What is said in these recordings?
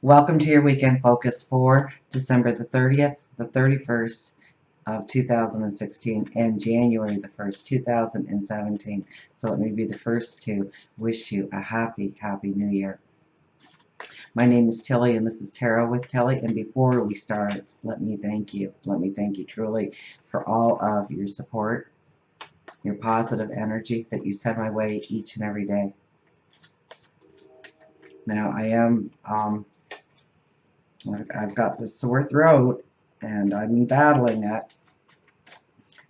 Welcome to your weekend focus for December the 30th, the 31st of 2016, and January the 1st, 2017. So let me be the first to wish you a happy new year. My name is Tilly, and this is Tarot with Tilly. And before we start, let me thank you. Let me thank you truly for all of your support, your positive energy that you send my way each and every day. Now, I've got this sore throat, and I'm battling it.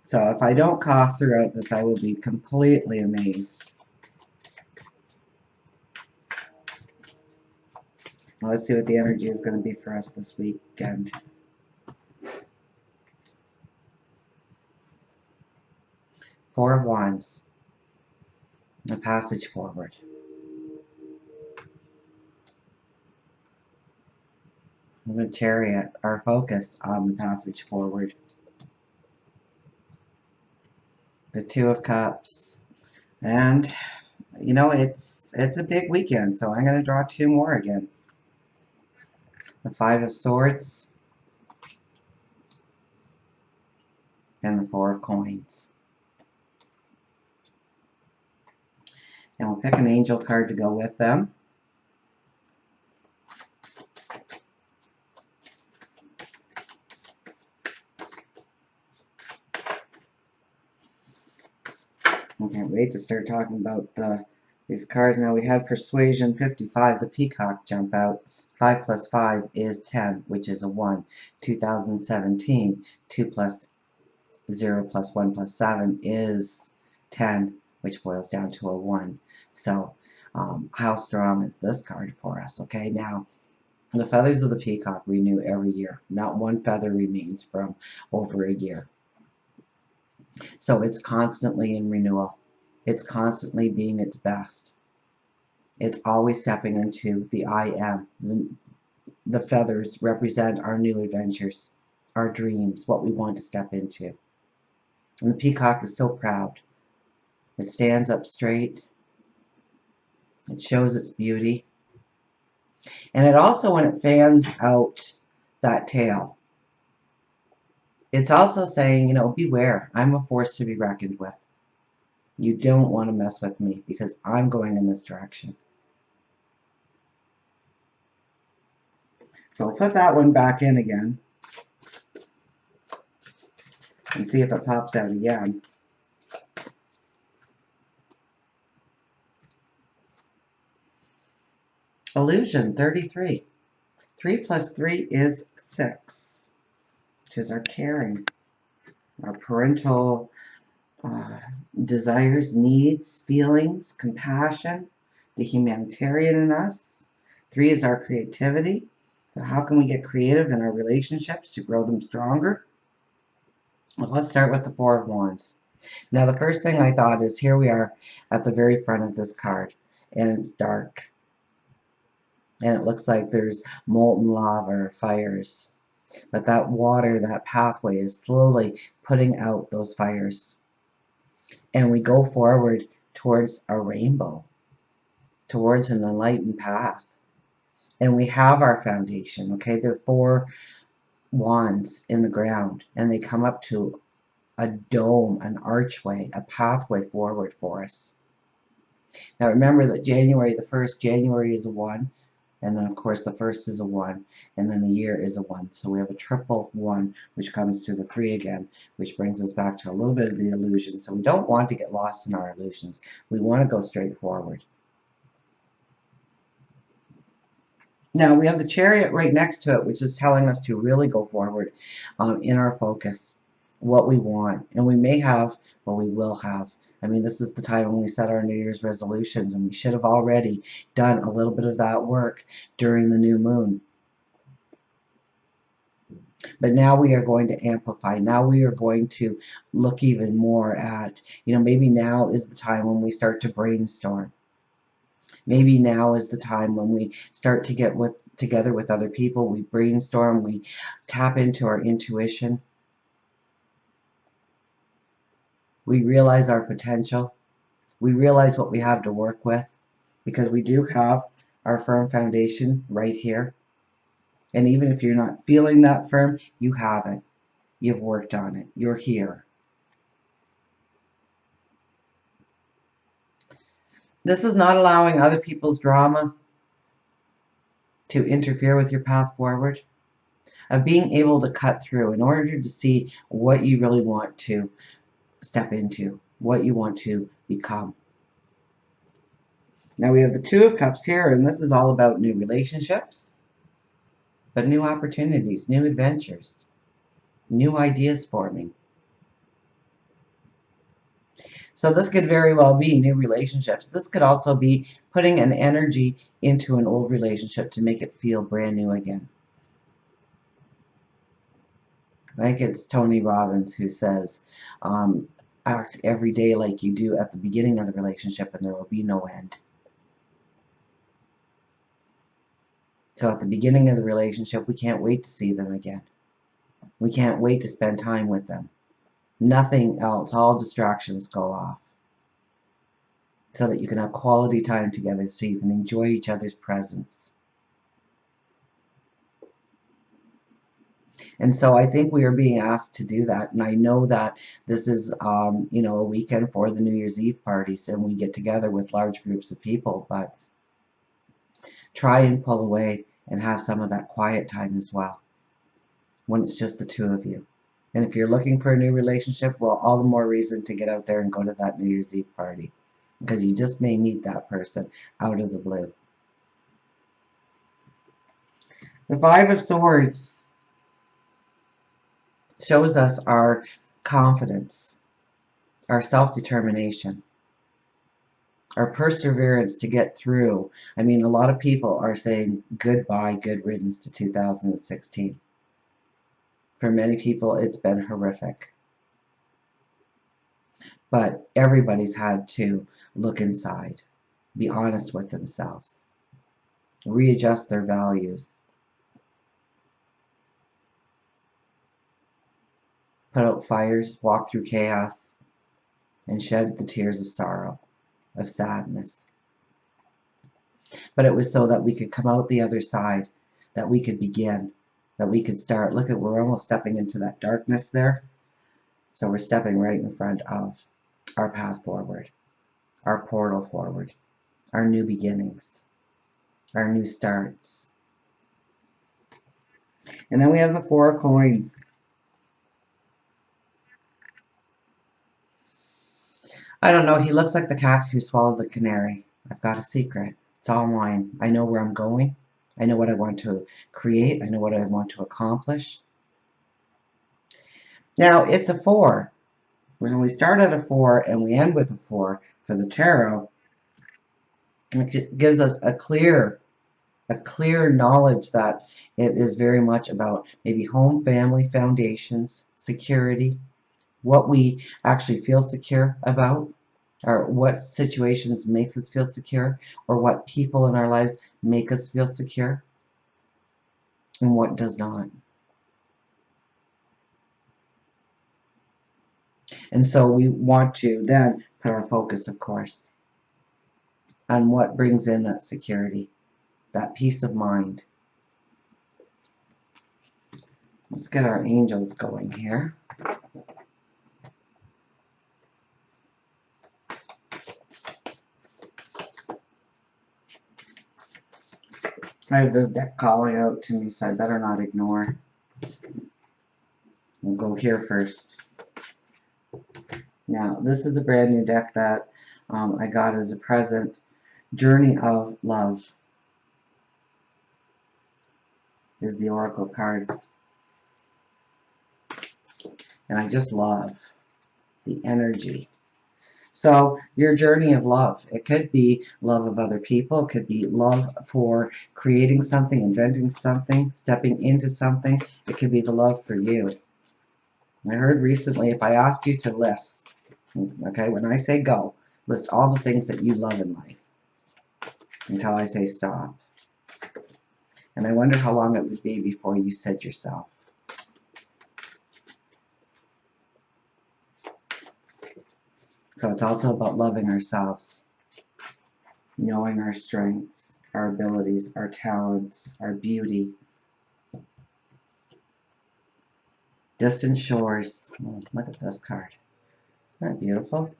So if I don't cough throughout this, I will be completely amazed. Now let's see what the energy is going to be for us this weekend. Four of Wands. A passage forward. The Chariot, our focus on the passage forward. The Two of Cups. And, you know, it's a big weekend, so I'm going to draw two more again. The Five of Swords. And the Four of Coins. And we'll pick an angel card to go with them. I can't wait to start talking about these cards. Now we had Persuasion 55, the Peacock, jump out. 5 plus 5 is 10, which is a 1. 2017, 2 plus 0 plus 1 plus 7 is 10, which boils down to a 1. So how strong is this card for us? Okay, now the feathers of the peacock renew every year. Not one feather remains from over a year. So it's constantly in renewal. It's constantly being its best. It's always stepping into the I am. The feathers represent our new adventures, our dreams, what we want to step into. And the peacock is so proud. It stands up straight. It shows its beauty. And it also, when it fans out that tail, it's also saying, you know, beware. I'm a force to be reckoned with. You don't want to mess with me because I'm going in this direction. So I'll put that one back in again and see if it pops out again. Illusion 33. 3 plus 3 is 6, which is our caring, our parental desires, needs, feelings, compassion, the humanitarian in us. 3 is our creativity. So how can we get creative in our relationships to grow them stronger? Well, let's start with the Four of Wands. Now, the first thing I thought is here we are at the very front of this card, and it's dark. And it looks like there's molten lava or fires. But that water, that pathway is slowly putting out those fires. And we go forward towards a rainbow, towards an enlightened path. And we have our foundation, okay? There are 4 wands in the ground, and they come up to a dome, an archway, a pathway forward for us. Now remember that January the 1st, January is a 1, and then of course the 1st is a 1, and then the year is a 1. So we have a triple 1, which comes to the 3 again, which brings us back to a little bit of the illusion. So we don't want to get lost in our illusions. We want to go straight forward. Now we have the Chariot right next to it, which is telling us to really go forward in our focus, what we want. And we may have, well, we will have. I mean, this is the time when we set our New Year's resolutions, and we should have already done a little bit of that work during the new moon. But now we are going to amplify. Now we are going to look even more at, you know, maybe now is the time when we start to brainstorm. Maybe now is the time when we start to get together with other people. We brainstorm, we tap into our intuition. We realize our potential. We realize what we have to work with, because we do have our firm foundation right here. And even if you're not feeling that firm, you have it. You've worked on it. You're here. This is not allowing other people's drama to interfere with your path forward. Of being able to cut through in order to see what you really want to step into, what you want to become. Now we have the Two of Cups here, and this is all about new relationships, but new opportunities, new adventures, new ideas forming. So this could very well be new relationships. This could also be putting an energy into an old relationship to make it feel brand new again. I think it's Tony Robbins who says, act every day like you do at the beginning of the relationship and there will be no end. So at the beginning of the relationship, we can't wait to see them again. We can't wait to spend time with them. Nothing else, all distractions go off. So that you can have quality time together, so you can enjoy each other's presence. And so I think we are being asked to do that. And I know that this is, you know, a weekend for the New Year's Eve parties, and we get together with large groups of people, but try and pull away and have some of that quiet time as well, when it's just the two of you. And if you're looking for a new relationship, well, all the more reason to get out there and go to that New Year's Eve party, because you just may meet that person out of the blue. The Five of Swords shows us our confidence, our self-determination, our perseverance to get through. I mean, a lot of people are saying goodbye, good riddance to 2016. For many people, it's been horrific. But everybody's had to look inside, be honest with themselves, readjust their values, put out fires, walk through chaos, and shed the tears of sorrow, of sadness. But it was so that we could come out the other side, that we could begin, that we could start. Look at, we're almost stepping into that darkness there. So we're stepping right in front of our path forward, our portal forward, our new beginnings, our new starts. And then we have the Four of Coins. I don't know, he looks like the cat who swallowed the canary. I've got a secret. It's all mine. I know where I'm going. I know what I want to create. I know what I want to accomplish. Now, it's a 4. When we start at a 4 and we end with a 4 for the tarot, it gives us a clear knowledge that it is very much about maybe home, family, foundations, security, what we actually feel secure about, or what situations makes us feel secure, or what people in our lives make us feel secure, and what does not. And so we want to then put our focus, of course, on what brings in that security, that peace of mind. Let's get our angels going here. I have this deck calling out to me, so I better not ignore. We'll go here first. Now, this is a brand new deck that I got as a present. Journey of Love is the Oracle cards. And I just love the energy. So, your journey of love. It could be love of other people. It could be love for creating something, inventing something, stepping into something. It could be the love for you. I heard recently, if I asked you to list, okay, when I say go, list all the things that you love in life until I say stop. And I wonder how long it would be before you said yourself. So it's also about loving ourselves, knowing our strengths, our abilities, our talents, our beauty, Distant shores. Oh, look at this card. Isn't that beautiful?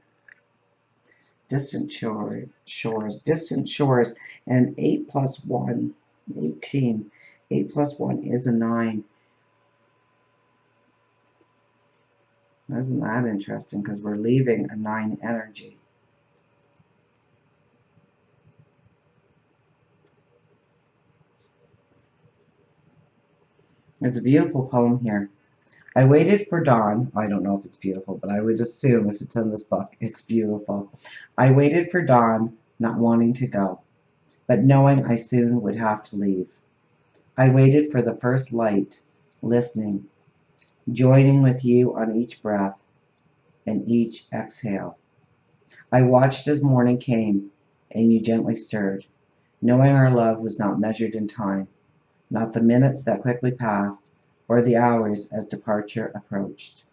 Distant shores, distant shores, and 8 plus 1, 18. 8 plus 1 is a 9. Isn't that interesting? Because we're leaving a 9 energy. There's a beautiful poem here. I waited for dawn. I don't know if it's beautiful, but I would assume if it's in this book, it's beautiful. I waited for dawn, not wanting to go, but knowing I soon would have to leave. I waited for the first light, listening, joining with you on each breath and each exhale. I watched as morning came, and you gently stirred, knowing our love was not measured in time, not the minutes that quickly passed, or the hours as departure approached.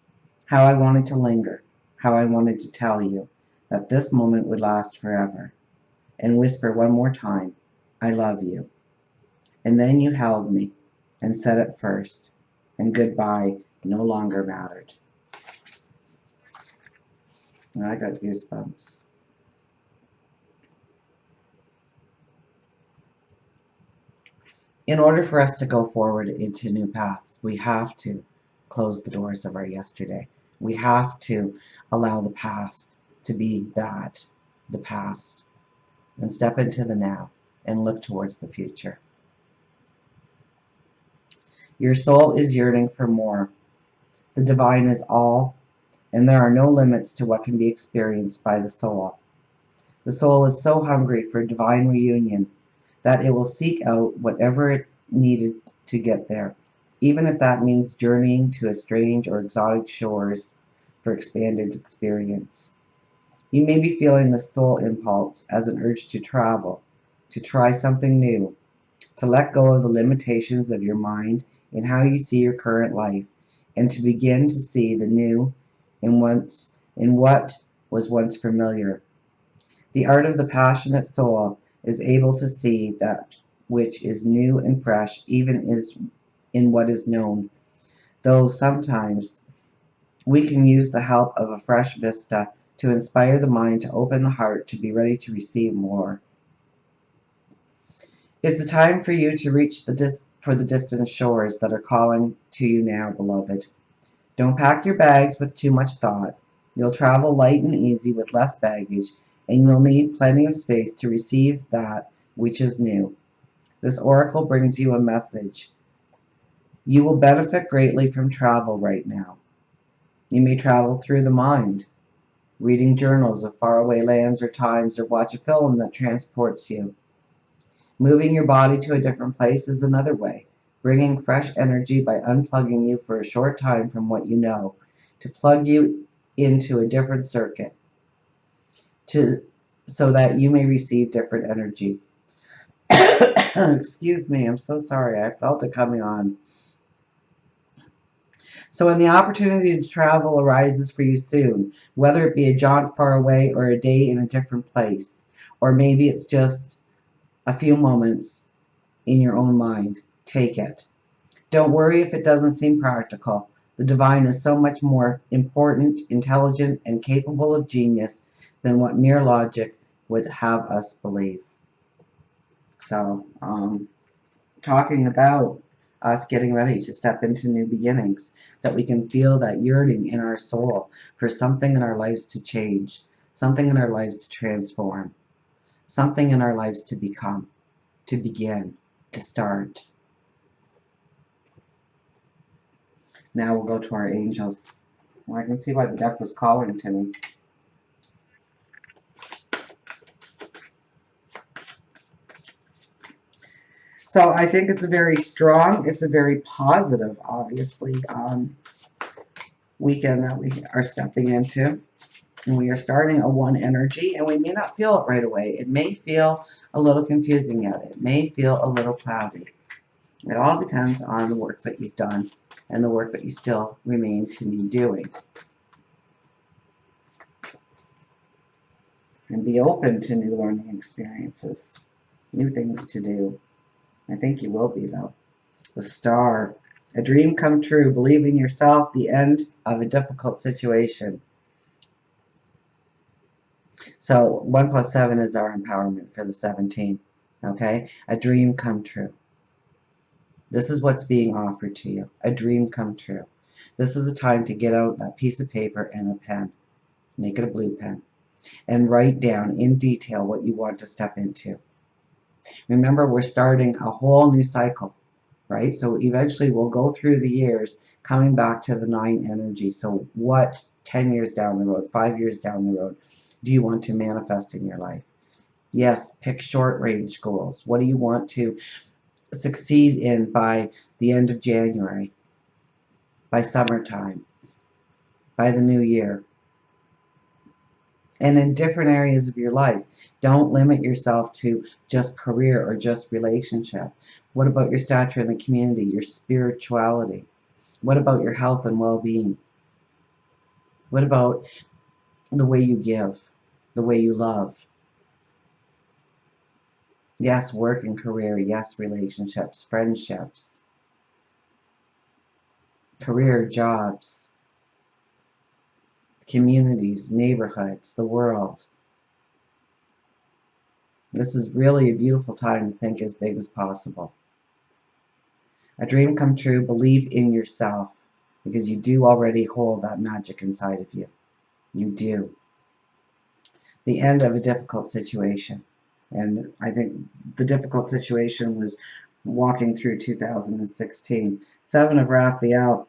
How I wanted to linger, how I wanted to tell you that this moment would last forever, and whisper one more time, I love you. And then you held me, and said it first, and goodbye no longer mattered. And I got goosebumps. In order for us to go forward into new paths, we have to close the doors of our yesterday. We have to allow the past to be that, the past, and step into the now and look towards the future. Your soul is yearning for more. The divine is all, and there are no limits to what can be experienced by the soul. The soul is so hungry for divine reunion that it will seek out whatever it's needed to get there, even if that means journeying to a strange or exotic shores for expanded experience. You may be feeling the soul impulse as an urge to travel, to try something new, to let go of the limitations of your mind and how you see your current life, and to begin to see the new in what was once familiar. The art of the passionate soul is able to see that which is new and fresh even is in what is known, though sometimes we can use the help of a fresh vista to inspire the mind to open the heart to be ready to receive more. It's a time for you to reach for the distant shores that are calling to you now, beloved. Don't pack your bags with too much thought. You'll travel light and easy with less baggage, and you'll need plenty of space to receive that which is new. This oracle brings you a message. You will benefit greatly from travel right now. You may travel through the mind, reading journals of faraway lands or times, or watch a film that transports you. Moving your body to a different place is another way, bringing fresh energy by unplugging you for a short time from what you know, to plug you into a different circuit, so that you may receive different energy. Excuse me, I'm so sorry. I felt it coming on. So when the opportunity to travel arises for you soon, whether it be a jaunt far away or a day in a different place, or maybe it's just a few moments in your own mind, take it. Don't worry if it doesn't seem practical. The divine is so much more important, intelligent, and capable of genius than what mere logic would have us believe. So, talking about us getting ready to step into new beginnings, that we can feel that yearning in our soul for something in our lives to change, something in our lives to transform, something in our lives to become, to begin, to start. Now we'll go to our angels. Well, I can see why the death was calling to me. So I think it's a very strong, it's a very positive, obviously, weekend that we are stepping into. And we are starting a 1 energy, and we may not feel it right away. It may feel a little confusing yet. It may feel a little cloudy. It all depends on the work that you've done and the work that you still remain to be doing. And be open to new learning experiences, new things to do. I think you will be, though. The star A dream come true. Believe in yourself. The end of a difficult situation. So 1 plus 7 is our empowerment for the 17. Okay? A dream come true. This is what's being offered to you. A dream come true. This is a time to get out that piece of paper and a pen. Make it a blue pen. And write down in detail what you want to step into. Remember, we're starting a whole new cycle, right? So eventually we'll go through the years coming back to the 9 energy. So what 10 years down the road, 5 years down the road, do you want to manifest in your life? Yes, pick short range goals. What do you want to succeed in by the end of January, by summertime, by the new year? And in different areas of your life. Don't limit yourself to just career or just relationship. What about your stature in the community, your spirituality? What about your health and well-being? What about the way you give, the way you love? Yes, work and career. Yes, relationships, friendships, career, jobs, communities, neighborhoods, the world. This is really a beautiful time to think as big as possible. A dream come true. Believe in yourself, because you do already hold that magic inside of you. You do. The end of a difficult situation. And I think the difficult situation was walking through 2016. 7 of Raphael.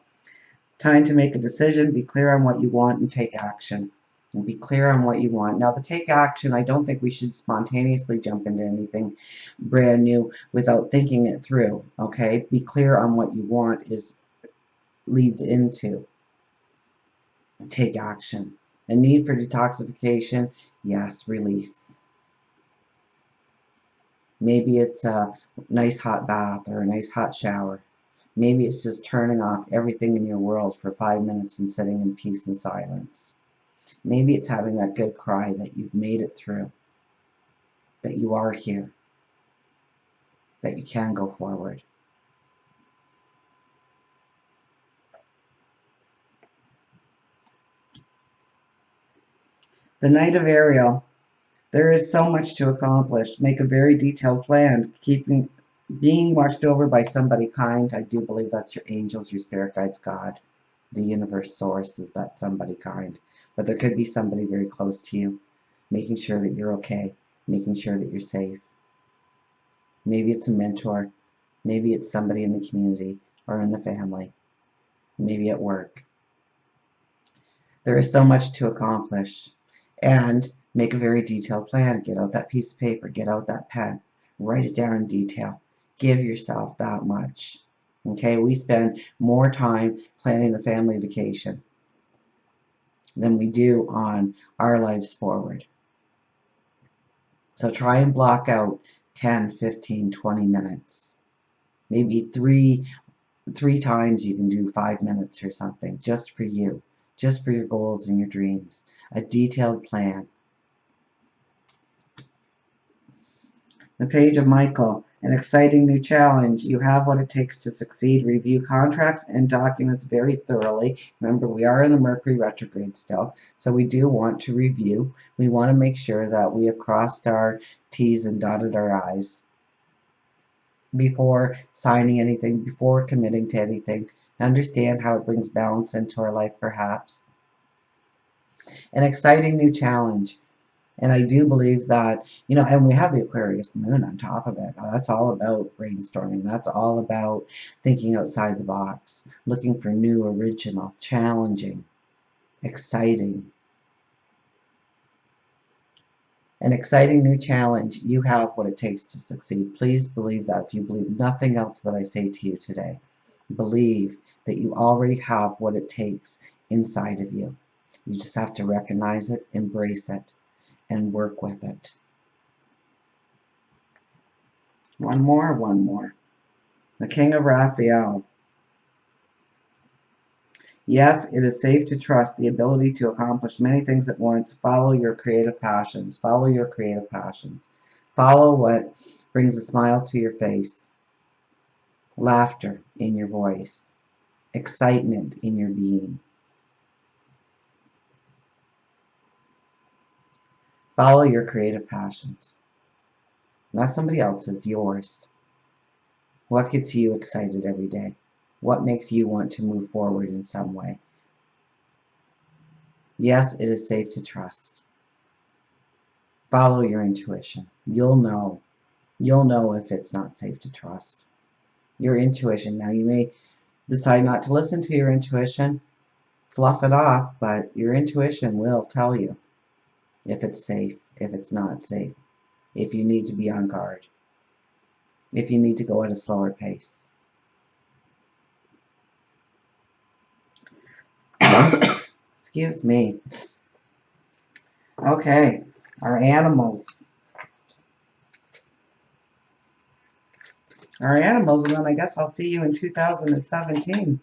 Time to make a decision. Be clear on what you want and take action. And be clear on what you want. Now, the take action, I don't think we should spontaneously jump into anything brand new without thinking it through. Okay? Be clear on what you want leads into take action. A need for detoxification, yes, release. Maybe it's a nice hot bath or a nice hot shower. Maybe it's just turning off everything in your world for 5 minutes and sitting in peace and silence. Maybe it's having that good cry that you've made it through, that you are here, that you can go forward. The Knight of Ariel. There is so much to accomplish. Make a very detailed plan. Being watched over by somebody kind. I do believe that's your angels, your spirit guides, God. The universe source is that somebody kind. But there could be somebody very close to you. Making sure that you're okay. Making sure that you're safe. Maybe it's a mentor. Maybe it's somebody in the community or in the family. Maybe at work. There is so much to accomplish. And make a very detailed plan. Get out that piece of paper. Get out that pen. Write it down in detail. Give yourself that much. Okay, we spend more time planning the family vacation than we do on our lives forward. So try and block out 10, 15, 20 minutes. Maybe three times you can do 5 minutes or something, just for you, just for your goals and your dreams. A detailed plan. The Page of Michael, an exciting new challenge. You have what it takes to succeed. Review contracts and documents very thoroughly. Remember, we are in the Mercury retrograde still, so we do want to review. We want to make sure that we have crossed our T's and dotted our I's before signing anything, before committing to anything. Understand how it brings balance into our life, perhaps. An exciting new challenge. And I do believe that, and we have the Aquarius moon on top of it. That's all about brainstorming. That's all about thinking outside the box, looking for new, original, challenging, exciting. An exciting new challenge. You have what it takes to succeed. Please believe that. If you believe nothing else that I say to you today, believe that you already have what it takes inside of you. You just have to recognize it, embrace it, and work with it. One more. The King of Raphael. Yes, it is safe to trust the ability to accomplish many things at once. Follow your creative passions. Follow your creative passions. Follow what brings a smile to your face, laughter in your voice, excitement in your being. Follow your creative passions. Not somebody else's, yours. What gets you excited every day? What makes you want to move forward in some way? Yes, it is safe to trust. Follow your intuition. You'll know. You'll know if it's not safe to trust. Your intuition. Now, you may decide not to listen to your intuition, fluff it off, but your intuition will tell you if it's safe, if it's not safe, if you need to be on guard, if you need to go at a slower pace. Excuse me. Okay, our animals. Our animals, and then I guess I'll see you in 2017.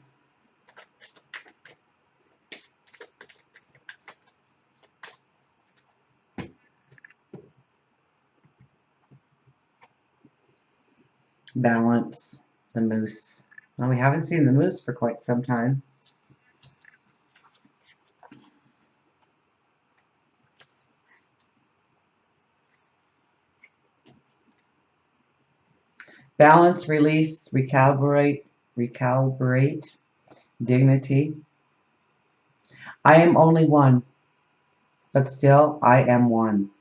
Balance, the moose. Well, we haven't seen the moose for quite some time. Balance, release, recalibrate, dignity. I am only one, but still I am one.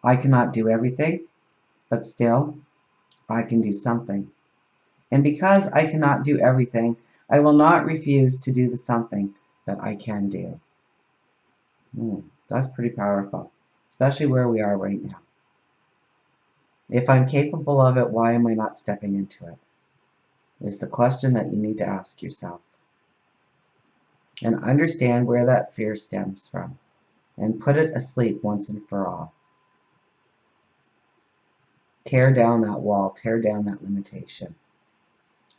I cannot do everything, but still I can do something. And because I cannot do everything, I will not refuse to do the something that I can do. That's pretty powerful, especially where we are right now. If I'm capable of it, why am I not stepping into it? Is the question that you need to ask yourself. And understand where that fear stems from. And put it asleep once and for all. Tear down that wall. Tear down that limitation.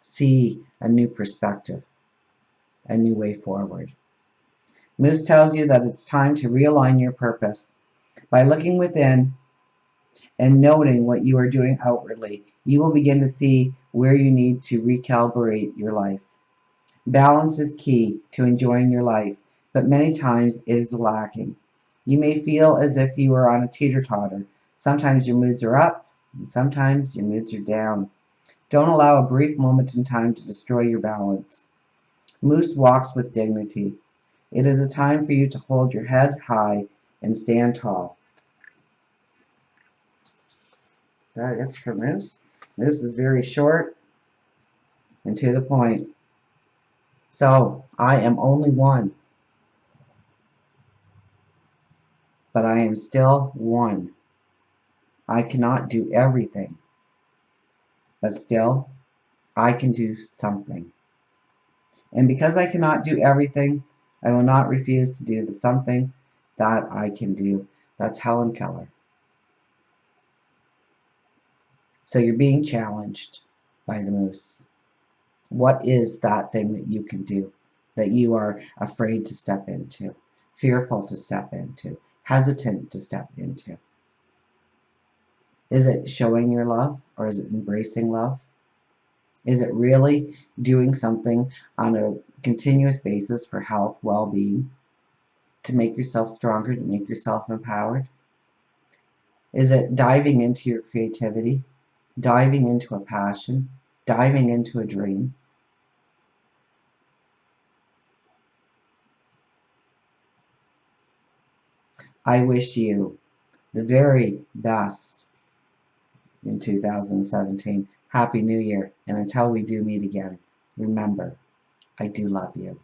See a new perspective. A new way forward. Moose tells you that it's time to realign your purpose. By looking within and noting what you are doing outwardly, you will begin to see where you need to recalibrate your life. Balance is key to enjoying your life, but many times it is lacking. You may feel as if you are on a teeter-totter. Sometimes your moods are up, and sometimes your moods are down. Don't allow a brief moment in time to destroy your balance. Moose walks with dignity. It is a time for you to hold your head high and stand tall. That's for Moose. Moose is very short and to the point. So, I am only one, but I am still one. I cannot do everything, but still, I can do something. And because I cannot do everything, I will not refuse to do the something that I can do. That's Helen Keller. So you're being challenged by the moose. What is that thing that you can do, that you are afraid to step into, fearful to step into, hesitant to step into? Is it showing your love, or is it embracing love? Is it really doing something on a continuous basis for health, well-being, to make yourself stronger, to make yourself empowered? Is it diving into your creativity, diving into a passion, diving into a dream? I wish you the very best in 2017. Happy New Year, and until we do meet again, remember, I do love you.